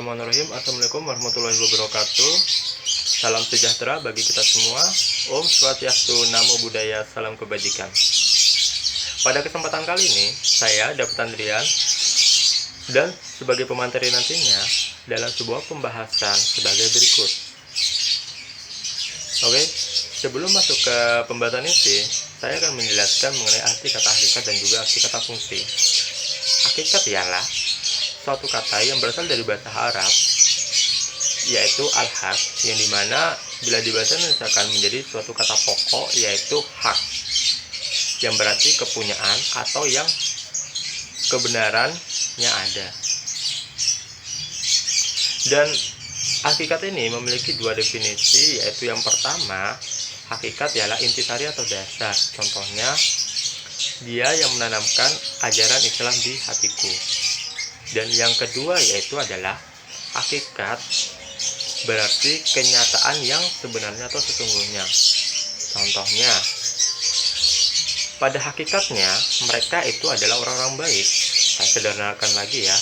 Bismillahirrahmanirrahim. Assalamualaikum warahmatullahi wabarakatuh. Salam sejahtera bagi kita semua. Om Swastiastu, Namo Buddhaya, salam kebajikan. Pada kesempatan kali ini, saya David Andrian dan sebagai pemateri nantinya dalam sebuah pembahasan sebagai berikut. Oke, sebelum masuk ke pembahasan inti, saya akan menjelaskan mengenai arti kata hakikat dan juga arti kata fungsi. Hakikat ialah suatu kata yang berasal dari bahasa Arab, yaitu al-haq, yang dimana bila dibaca misalkan menjadi suatu kata pokok, yaitu hak, yang berarti kepunyaan atau yang kebenarannya ada. Dan hakikat ini memiliki dua definisi, yaitu yang pertama, hakikat ialah intisari atau dasar. Contohnya, dia yang menanamkan ajaran Islam di hatiku. Dan yang kedua yaitu adalah hakikat, berarti kenyataan yang sebenarnya atau sesungguhnya. Contohnya, pada hakikatnya mereka itu adalah orang-orang baik. Saya sederhanakan lagi ya.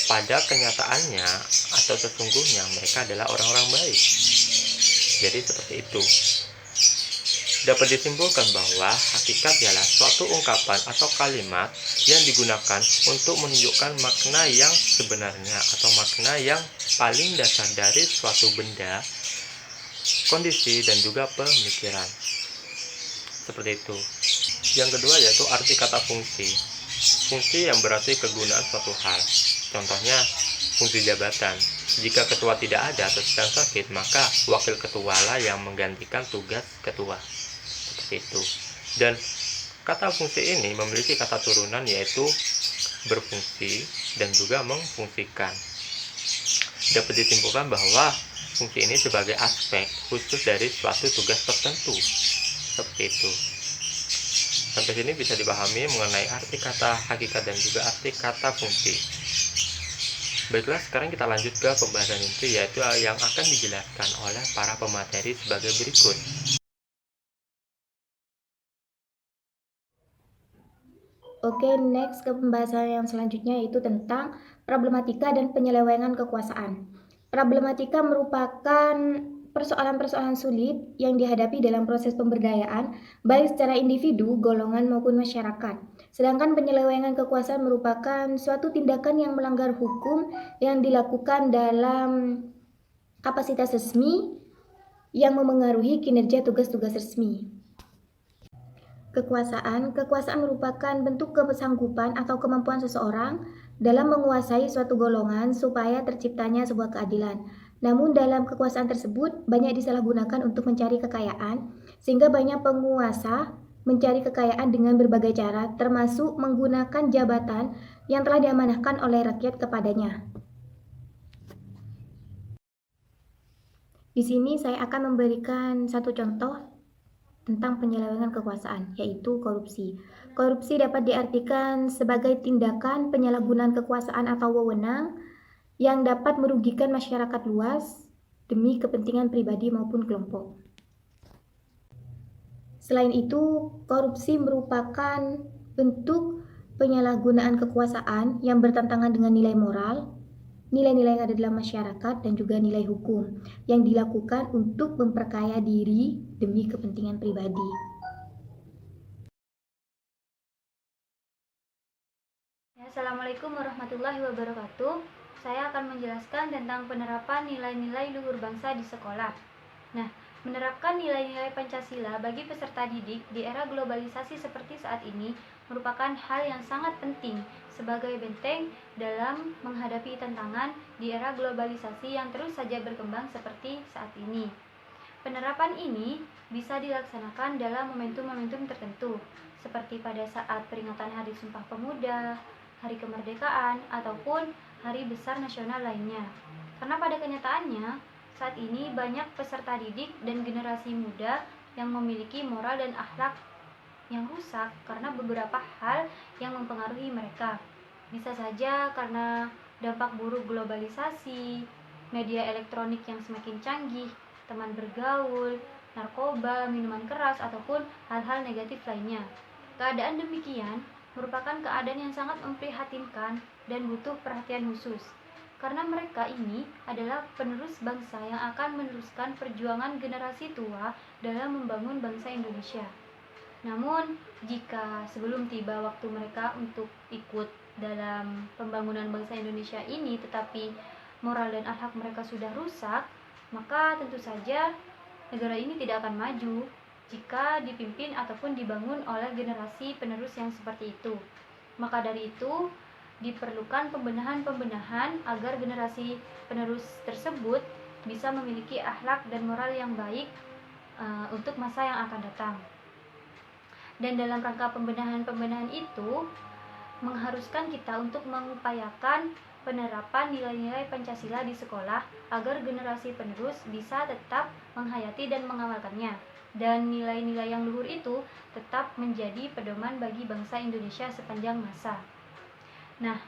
Pada kenyataannya atau sesungguhnya mereka adalah orang-orang baik. Jadi seperti itu. Dapat disimpulkan bahwa hakikat ialah suatu ungkapan atau kalimat yang digunakan untuk menunjukkan makna yang sebenarnya atau makna yang paling dasar dari suatu benda, kondisi, dan juga pemikiran. Seperti itu. Yang kedua yaitu arti kata fungsi. Fungsi yang berarti kegunaan suatu hal. Contohnya, fungsi jabatan. Jika ketua tidak ada atau sedang sakit, maka wakil ketua lah yang menggantikan tugas ketua. Seperti itu. Dan kata fungsi ini memiliki kata turunan yaitu berfungsi dan juga memfungsikan. Dapat disimpulkan bahwa fungsi ini sebagai aspek khusus dari suatu tugas tertentu. Seperti itu. Sampai sini bisa dipahami mengenai arti kata hakikat dan juga arti kata fungsi. Baiklah, sekarang kita lanjut ke pembahasan inti, yaitu yang akan dijelaskan oleh para pemateri sebagai berikut. Oke, next ke pembahasan yang selanjutnya yaitu tentang problematika dan penyelewengan kekuasaan. Problematika merupakan persoalan-persoalan sulit yang dihadapi dalam proses pemberdayaan, baik secara individu, golongan, maupun masyarakat. Sedangkan penyelewengan kekuasaan merupakan suatu tindakan yang melanggar hukum yang dilakukan dalam kapasitas resmi yang memengaruhi kinerja tugas-tugas resmi. Kekuasaan merupakan bentuk kesanggupan atau kemampuan seseorang dalam menguasai suatu golongan supaya terciptanya sebuah keadilan. Namun dalam kekuasaan tersebut banyak disalahgunakan untuk mencari kekayaan, sehingga banyak penguasa mencari kekayaan dengan berbagai cara, termasuk menggunakan jabatan yang telah diamanahkan oleh rakyat kepadanya. Di sini saya akan memberikan satu contoh tentang penyelewengan kekuasaan, yaitu korupsi. Korupsi dapat diartikan sebagai tindakan penyalahgunaan kekuasaan atau wewenang yang dapat merugikan masyarakat luas demi kepentingan pribadi maupun kelompok. Selain itu, korupsi merupakan bentuk penyalahgunaan kekuasaan yang bertentangan dengan nilai moral, nilai-nilai yang ada dalam masyarakat, dan juga nilai hukum yang dilakukan untuk memperkaya diri demi kepentingan pribadi. Assalamualaikum warahmatullahi wabarakatuh. Saya akan menjelaskan tentang penerapan nilai-nilai luhur bangsa di sekolah. Nah, menerapkan nilai-nilai Pancasila bagi peserta didik di era globalisasi seperti saat ini merupakan hal yang sangat penting sebagai benteng dalam menghadapi tantangan di era globalisasi yang terus saja berkembang seperti saat ini. Penerapan ini bisa dilaksanakan dalam momentum-momentum tertentu, seperti pada saat peringatan Hari Sumpah Pemuda, Hari Kemerdekaan, ataupun hari besar nasional lainnya. Karena pada kenyataannya, saat ini banyak peserta didik dan generasi muda yang memiliki moral dan akhlak yang rusak karena beberapa hal yang mempengaruhi mereka. Bisa saja karena dampak buruk globalisasi, media elektronik yang semakin canggih, teman bergaul, narkoba, minuman keras, ataupun hal-hal negatif lainnya. Keadaan demikian merupakan keadaan yang sangat memprihatinkan dan butuh perhatian khusus. karena mereka ini adalah penerus bangsa yang akan meneruskan perjuangan generasi tua dalam membangun bangsa Indonesia. Namun, jika sebelum tiba waktu mereka untuk ikut dalam pembangunan bangsa Indonesia ini, tetapi moral dan akhlak mereka sudah rusak, maka tentu saja negara ini tidak akan maju jika dipimpin ataupun dibangun oleh generasi penerus yang seperti itu. Maka dari itu, diperlukan pembenahan-pembenahan agar generasi penerus tersebut bisa memiliki akhlak dan moral yang baik untuk masa yang akan datang. Dan dalam rangka pembenahan-pembenahan itu mengharuskan kita untuk mengupayakan penerapan nilai-nilai Pancasila di sekolah agar generasi penerus bisa tetap menghayati dan mengamalkannya, dan nilai-nilai yang luhur itu tetap menjadi pedoman bagi bangsa Indonesia sepanjang masa. Nah,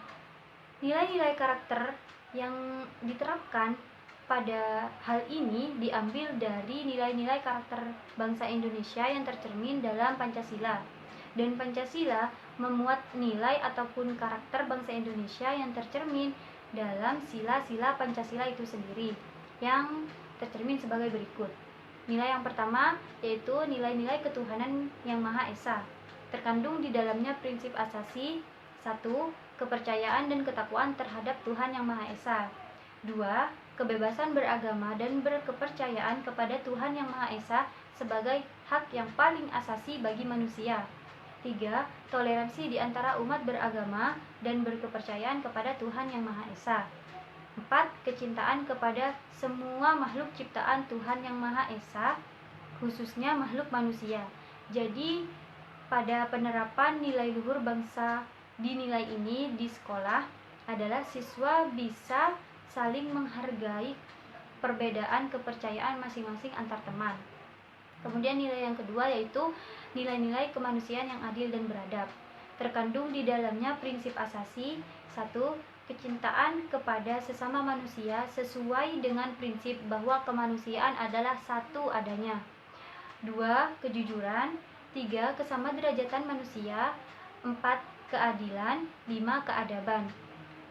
nilai-nilai karakter yang diterapkan pada hal ini diambil dari nilai-nilai karakter bangsa Indonesia yang tercermin dalam Pancasila. Dan Pancasila memuat nilai ataupun karakter bangsa Indonesia yang tercermin dalam sila-sila Pancasila itu sendiri, yang tercermin sebagai berikut. Nilai yang pertama yaitu nilai-nilai ketuhanan yang Maha Esa. Terkandung di dalamnya prinsip asasi: 1. Kepercayaan dan ketakwaan terhadap Tuhan yang Maha Esa. 2. Kebebasan beragama dan berkepercayaan kepada Tuhan yang Maha Esa sebagai hak yang paling asasi bagi manusia. 3. Toleransi di antara umat beragama dan berkepercayaan kepada Tuhan yang Maha Esa. 4. Kecintaan kepada semua makhluk ciptaan Tuhan yang Maha Esa, khususnya makhluk manusia. Jadi, pada penerapan nilai luhur bangsa di nilai ini di sekolah adalah siswa bisa saling menghargai perbedaan kepercayaan masing-masing antar teman. Kemudian nilai yang kedua yaitu nilai-nilai kemanusiaan yang adil dan beradab. Terkandung di dalamnya prinsip asasi: 1. Kecintaan kepada sesama manusia sesuai dengan prinsip bahwa kemanusiaan adalah satu adanya. 2. Kejujuran. 3. Kesamaderajatan manusia. 4. Keadilan. 5. Keadaban.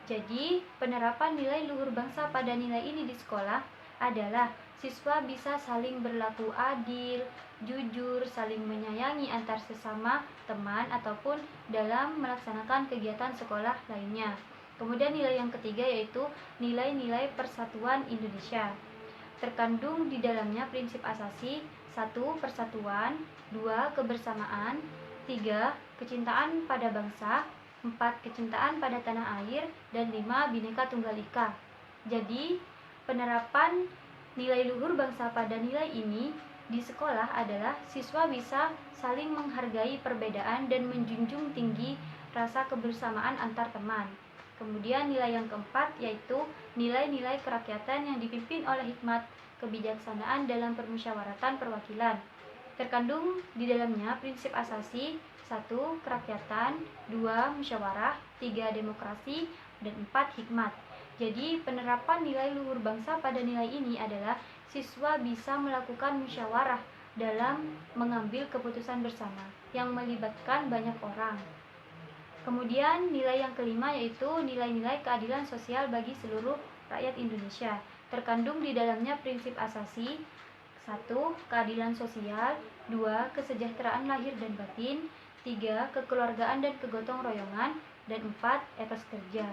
Jadi, penerapan nilai luhur bangsa pada nilai ini di sekolah adalah siswa bisa saling berlaku adil, jujur, saling menyayangi antar sesama teman ataupun dalam melaksanakan kegiatan sekolah lainnya. Kemudian nilai yang ketiga yaitu nilai-nilai persatuan Indonesia. Terkandung di dalamnya prinsip asasi: 1. Persatuan. 2. Kebersamaan. 3. Kecintaan pada bangsa. 4. Kecintaan pada tanah air. Dan 5. Bhinneka Tunggal Ika. Jadi, penerapan nilai luhur bangsa pada nilai ini di sekolah adalah siswa bisa saling menghargai perbedaan dan menjunjung tinggi rasa kebersamaan antar teman. Kemudian nilai yang keempat yaitu nilai-nilai kerakyatan yang dipimpin oleh hikmat kebijaksanaan dalam permusyawaratan perwakilan. Terkandung di dalamnya prinsip asasi: 1. Kerakyatan. 2. Musyawarah. 3. Demokrasi. Dan 4. Hikmat. Jadi, penerapan nilai luhur bangsa pada nilai ini adalah siswa bisa melakukan musyawarah dalam mengambil keputusan bersama yang melibatkan banyak orang. Kemudian nilai yang kelima yaitu nilai-nilai keadilan sosial bagi seluruh rakyat Indonesia. Terkandung di dalamnya prinsip asasi: 1. Keadilan sosial. 2. Kesejahteraan lahir dan batin. 3. Kekeluargaan dan kegotong royongan. Dan 4. Etos kerja.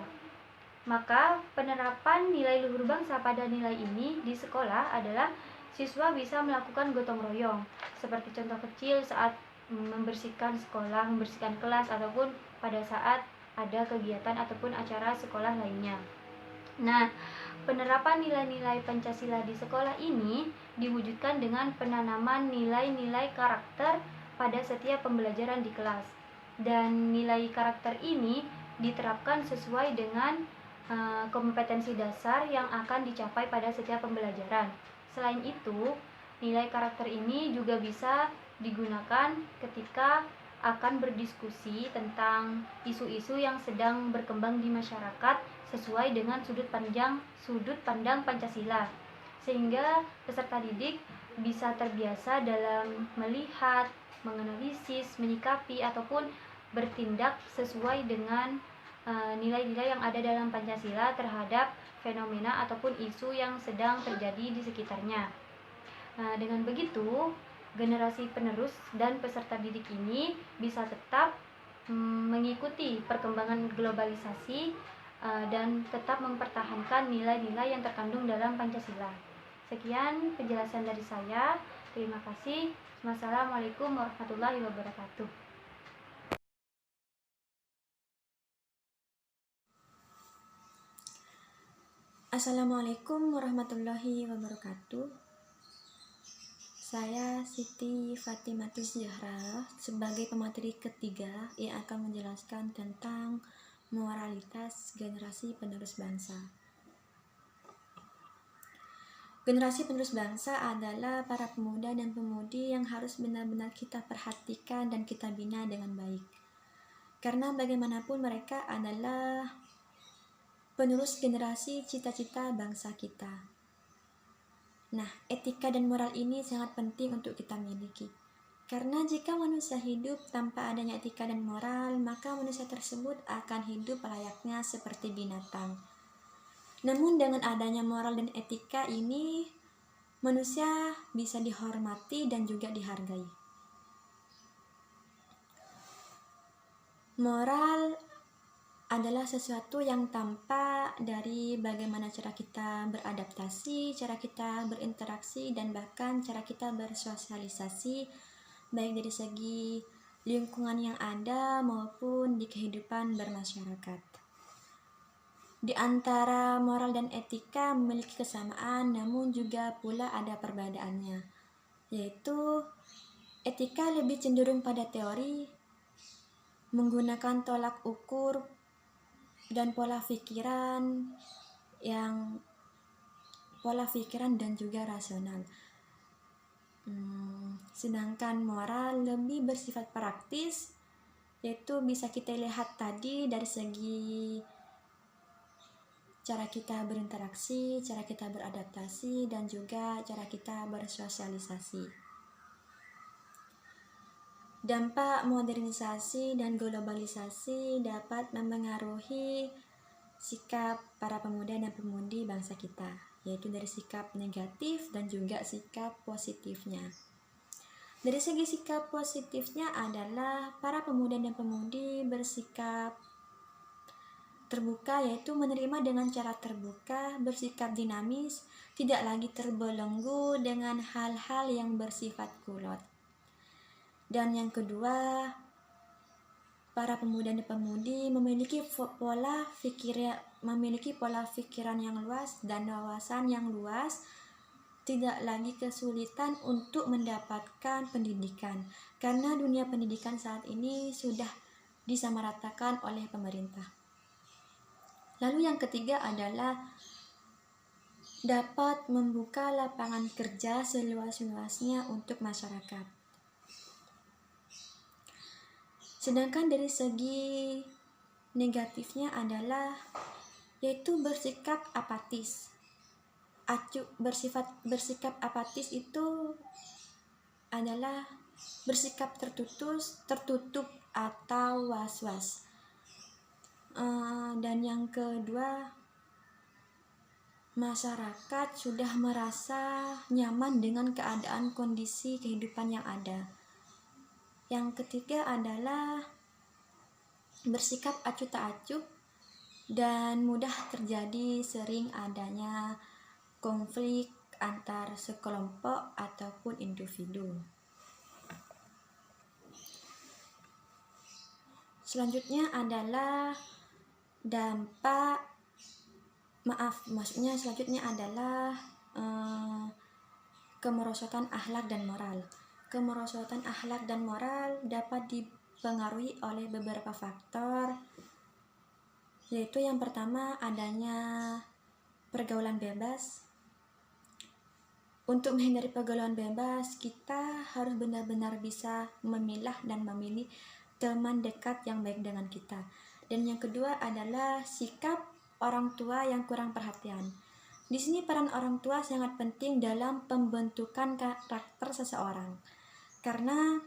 Maka penerapan nilai luhur bangsa pada nilai ini di sekolah adalah siswa bisa melakukan gotong royong, seperti contoh kecil saat membersihkan sekolah, membersihkan kelas, ataupun pada saat ada kegiatan ataupun acara sekolah lainnya. Nah, penerapan nilai-nilai Pancasila di sekolah ini diwujudkan dengan penanaman nilai-nilai karakter pada setiap pembelajaran di kelas. Dan nilai karakter ini diterapkan sesuai dengan kompetensi dasar yang akan dicapai pada setiap pembelajaran. Selain itu, nilai karakter ini juga bisa digunakan ketika akan berdiskusi tentang isu-isu yang sedang berkembang di masyarakat sesuai dengan sudut pandang Pancasila, sehingga peserta didik bisa terbiasa dalam melihat, menganalisis, menyikapi ataupun bertindak sesuai dengan nilai-nilai yang ada dalam Pancasila terhadap fenomena ataupun isu yang sedang terjadi di sekitarnya. Dengan begitu, generasi penerus dan peserta didik ini bisa tetap mengikuti perkembangan globalisasi dan tetap mempertahankan nilai-nilai yang terkandung dalam Pancasila. Sekian penjelasan dari saya. Terima kasih. Wassalamualaikum warahmatullahi wabarakatuh. Assalamualaikum warahmatullahi wabarakatuh. Saya Siti Fatimatus Zahra sebagai pemateri ketiga yang akan menjelaskan tentang moralitas generasi penerus bangsa. Generasi penerus bangsa adalah para pemuda dan pemudi yang harus benar-benar kita perhatikan dan kita bina dengan baik. Karena bagaimanapun mereka adalah penerus generasi cita-cita bangsa kita. Nah, etika dan moral ini sangat penting untuk kita miliki. Karena jika manusia hidup tanpa adanya etika dan moral, maka manusia tersebut akan hidup layaknya seperti binatang. Namun dengan adanya moral dan etika ini, manusia bisa dihormati dan juga dihargai. Moral adalah sesuatu yang tampak dari bagaimana cara kita beradaptasi, cara kita berinteraksi, dan bahkan cara kita bersosialisasi, baik dari segi lingkungan yang ada maupun di kehidupan bermasyarakat. Di antara moral dan etika memiliki kesamaan, namun juga pula ada perbedaannya, yaitu etika lebih cenderung pada teori, menggunakan tolak ukur dan pola pikiran dan juga rasional. Sedangkan moral lebih bersifat praktis, yaitu bisa kita lihat tadi dari segi cara kita berinteraksi, cara kita beradaptasi, dan juga cara kita bersosialisasi. Dampak modernisasi dan globalisasi dapat mempengaruhi sikap para pemuda dan pemudi bangsa kita, yaitu dari sikap negatif dan juga sikap positifnya. Dari segi sikap positifnya adalah para pemuda dan pemudi bersikap terbuka, yaitu menerima dengan cara terbuka, bersikap dinamis, tidak lagi terbelenggu dengan hal-hal yang bersifat kulot. Dan yang kedua, para pemuda dan pemudi memiliki pola pikiran yang luas dan wawasan yang luas, tidak lagi kesulitan untuk mendapatkan pendidikan, karena dunia pendidikan saat ini sudah disamaratakan oleh pemerintah. Lalu yang ketiga adalah dapat membuka lapangan kerja seluas-luasnya untuk masyarakat. Sedangkan dari segi negatifnya adalah yaitu bersikap apatis. Bersikap apatis itu adalah bersikap tertutup atau was-was. Dan yang kedua, masyarakat sudah merasa nyaman dengan keadaan kondisi kehidupan yang ada. Yang ketiga adalah bersikap acuh tak acuh dan mudah terjadi sering adanya konflik antar sekelompok ataupun individu. Selanjutnya adalah kemerosotan akhlak dan moral. Kemerosotan akhlak dan moral dapat dipengaruhi oleh beberapa faktor, yaitu yang pertama adanya pergaulan bebas. Untuk menghindari pergaulan bebas, kita harus benar-benar bisa memilah dan memilih teman dekat yang baik dengan kita. Dan yang kedua adalah sikap orang tua yang kurang perhatian. Di sini peran orang tua sangat penting dalam pembentukan karakter seseorang. Karena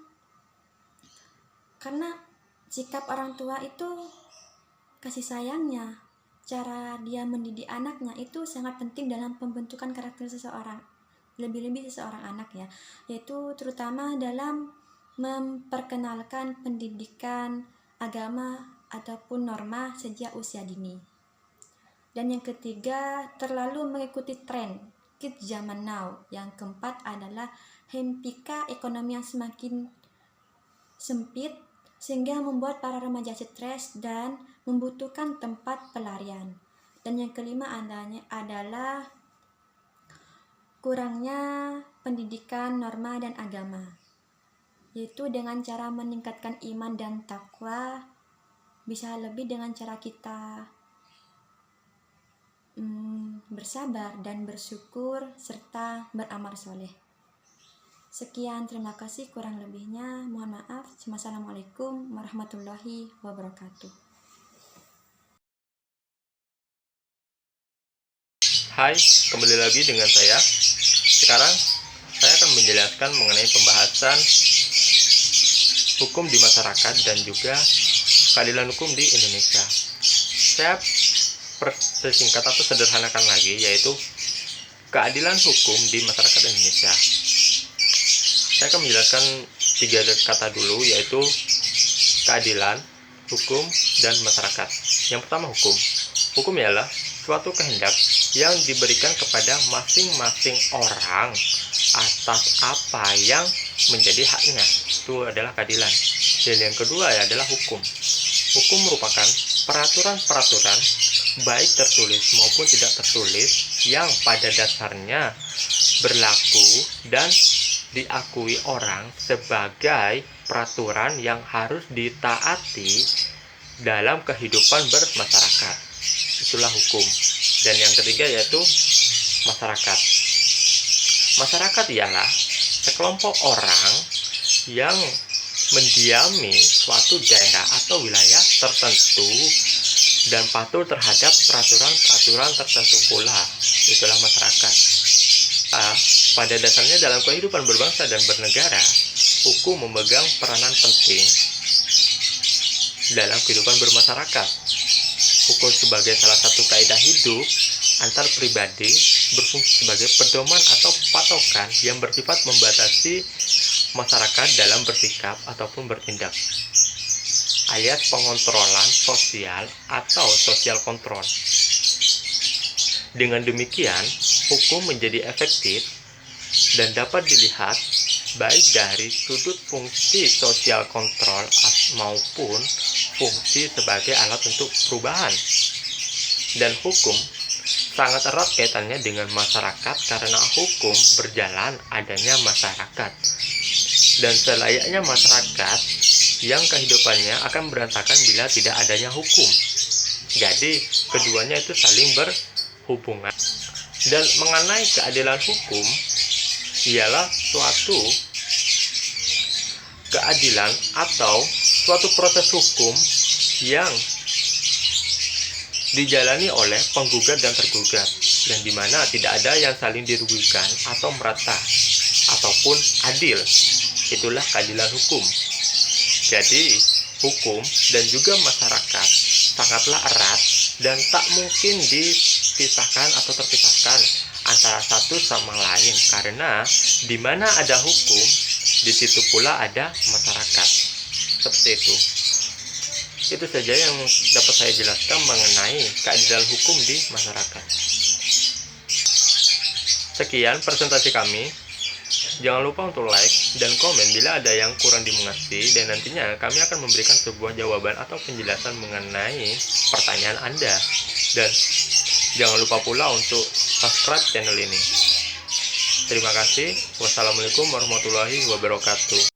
sikap orang tua itu kasih sayangnya, cara dia mendidik anaknya itu sangat penting dalam pembentukan karakter seseorang, lebih-lebih seseorang anak ya, yaitu terutama dalam memperkenalkan pendidikan agama ataupun norma sejak usia dini. Dan yang ketiga, terlalu mengikuti tren kids zaman now. Yang keempat adalah hempika ekonomi yang semakin sempit sehingga membuat para remaja stres dan membutuhkan tempat pelarian. Dan yang kelima adalah kurangnya pendidikan norma dan agama, yaitu dengan cara meningkatkan iman dan takwa, bisa lebih dengan cara kita bersabar dan bersyukur serta beramal soleh. Sekian, terima kasih, kurang lebihnya mohon maaf. Wassalamualaikum warahmatullahi wabarakatuh. Hai, kembali lagi dengan saya. Sekarang saya akan menjelaskan mengenai pembahasan hukum di masyarakat dan juga keadilan hukum di Indonesia. Saya persingkat atau sederhanakan lagi, yaitu keadilan hukum di masyarakat Indonesia. Saya akan menjelaskan 3 kata dulu, yaitu keadilan, hukum, dan masyarakat. Yang pertama, hukum. Hukum ialah suatu kehendak yang diberikan kepada masing-masing orang atas apa yang menjadi haknya. Itu adalah keadilan. Dan yang kedua adalah hukum. Hukum merupakan peraturan-peraturan baik tertulis maupun tidak tertulis yang pada dasarnya berlaku dan diakui orang sebagai peraturan yang harus ditaati dalam kehidupan bermasyarakat. Itulah hukum. Dan yang ketiga yaitu masyarakat. Masyarakat ialah sekelompok orang yang mendiami suatu daerah atau wilayah tertentu dan patuh terhadap peraturan-peraturan tertentu pula. Itulah masyarakat. Pada dasarnya dalam kehidupan berbangsa dan bernegara, hukum memegang peranan penting dalam kehidupan bermasyarakat. Hukum sebagai salah satu kaidah hidup antar pribadi berfungsi sebagai pedoman atau patokan yang bersifat membatasi masyarakat dalam bersikap ataupun bertindak, alias pengontrolan sosial atau social control. Dengan demikian, hukum menjadi efektif dan dapat dilihat baik dari sudut fungsi social control maupun fungsi sebagai alat untuk perubahan. Dan hukum sangat erat kaitannya dengan masyarakat karena hukum berjalan adanya masyarakat. Dan selayaknya masyarakat yang kehidupannya akan berantakan bila tidak adanya hukum. Jadi keduanya itu saling berhubungan. Dan mengenai keadilan hukum ialah suatu keadilan atau suatu proses hukum yang dijalani oleh penggugat dan tergugat, dan di mana tidak ada yang saling dirugikan atau merata ataupun adil. Itulah keadilan hukum. Jadi hukum dan juga masyarakat sangatlah erat dan tak mungkin dipisahkan atau terpisahkan antara satu sama lain, karena di mana ada hukum, di situ pula ada masyarakat. Seperti itu. Itu saja yang dapat saya jelaskan mengenai keadilan hukum di masyarakat. Sekian presentasi kami. Jangan lupa untuk like dan komen bila ada yang kurang dimengerti, dan nantinya kami akan memberikan sebuah jawaban atau penjelasan mengenai pertanyaan Anda. Dan jangan lupa pula untuk subscribe channel ini. Terima kasih. Wassalamualaikum warahmatullahi wabarakatuh.